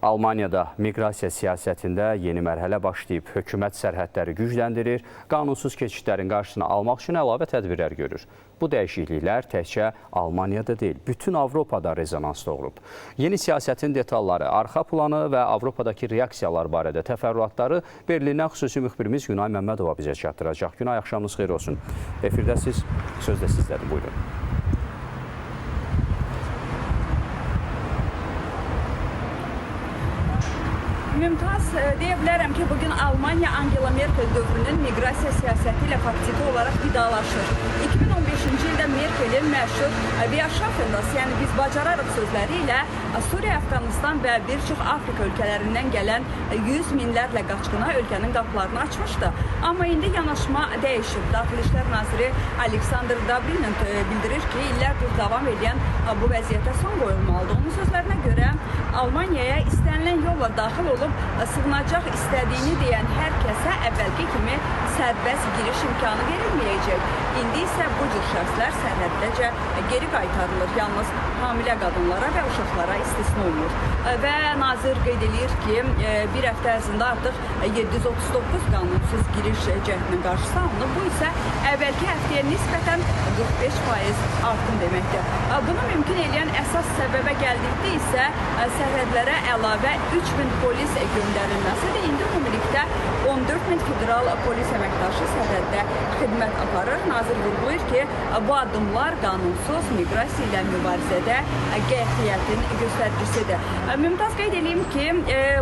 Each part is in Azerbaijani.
Almaniyada miqrasiya siyasətində yeni mərhələ başlayıb. Hökumət sərhədləri gücləndirir, qanunsuz keçidlərin qarşısını almaq üçün əlavə tədbirlər görür. Bu dəyişikliklər təkcə Almaniyada deyil, bütün Avropada rezonans doğurub. Yeni siyasətin detalları, arxa planı və Avropadakı reaksiyalar barədə təfərrüatları Berlindən xüsusi müxbirimiz Günay Məmmədova bizə çatdıracaq. Günay, axşamınız xeyir olsun. Efirdəsiz, söz də sizdədir, buyurun. Mümtaz, deyə bilərəm ki, bugün Almanya Angela Merkel dövrünün miqrasiya siyasəti ilə faktiki olaraq vidalaşır. 2015-ci ildə Merkelin məşhur "Wir schaffen das", yəni biz bacararıq sözləri ilə Suriya, Əfqanistan və bir çox Afrika ölkələrindən gələn yüz minlərlə qaçqına ölkənin qapılarını açmışdı. Amma indi yanaşma dəyişib. Daxili İşlər naziri Alexander Dobrynin bildirir ki, illərdir davam edən bu vəziyyətə son qoyulmalıdır. Onun sözlərinə görə Almaniyaya istənilən yolla daxil olub sığınacaq istədiyini deyən hər kəsə əvvəlki kimi sərbəst giriş imkanı verilməyəcək. İndi isə bu cür şəxslər sərhəddəcə geri qaytarılır. Yalnız hamilə qadınlara və uşaqlara istisna olunur. Və nazir qeyd edir ki, bir həftə ərzində artıq 739 qanunsuz giriş cəhdinin qarşısı alınıb. Bu isə əvvəlki həftəyə nisbətən 45% artım deməkdir. Bunu mümkün edən əsas səbəbə gəldikdə isə sərhədlərə əlavə 3000 polis göndərilməsidir. İndi ümumilikdə 14.000 federal polis əməkdaşı sərhəddə xidmət aparır. Nazir vurğulayır ki, bu addımlar qanunsuz miqrasiya ilə mübarizədə qətiyyətin göstəricisidir. Mümtaz, qeyd edeyim ki,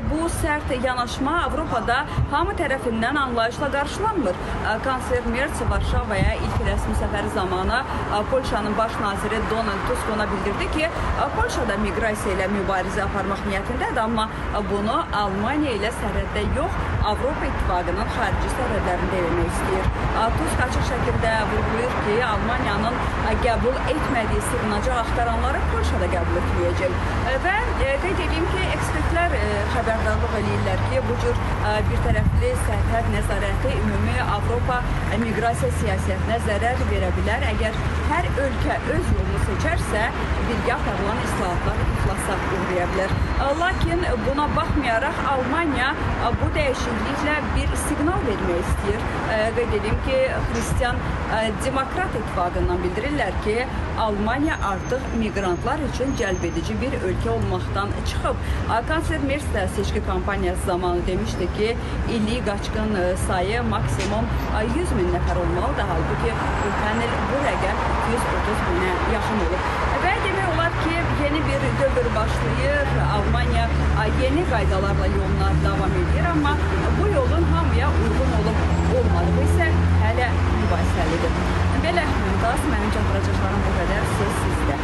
bu sərt yanaşma Avropada hamı tərəfindən anlayışla qarşılanmır. Kansler Merz Varşavaya ilk rəsmi səfəri zamanı Polşanın baş naziri Donald Tusk ona bildirdi ki, Polşada miqrasiya ilə mübarizə aparmaq niyyətindədir, amma bunu Almaniya ilə sərhəddə yox, Avropa İttifaqının xarici sərhədlərində eləmək istəyir. Tusk açıq şəkildə vurğulayır ki, Almaniyanın qəbul etmədiyi sığınacaq axtaranları Polşada qəbul etməyəcək. Və qeyd edeyim ki, ekspertlər xəbərdarlıq eləyirlər ki, bu cür bir tərəfli sərhəd nəzarəti ümumi Avropa miqrasiya siyasətinə zərər verə bilər. Əgər hər ölkə öz yolunu seçərsə, birgə aparılan islahatlar iflasa uğraya bilər. Lakin buna baxmayaraq Almaniya bu dəyişikliklə bir siqnal vermək istəyir. Qeyd edeyim ki, Xristian Demokrat İttifaqından bildirirlər ki, Almaniya artıq miqrantlar üçün cəlbedici bir ölkə olmaqdan çıxıb. Kansler Merz də seçki kampaniyası zamanı demişdi ki, illik qaçqın sayı maksimum 100 min nəfər olmalıdır. Halbuki ötən il bu rəqəm 230 minə yaxın olub. Və demək olar ki, yeni bir dövr başlayır. Almaniya yeni qaydalarla yoluna davam edir. Amma bu yolun hamıya uyğun olub-olmadığı isə hələ mübahisəlidir. Belə, Mümtaz, mənim çatdıracaqlarım bu qədər. Söz sizdə.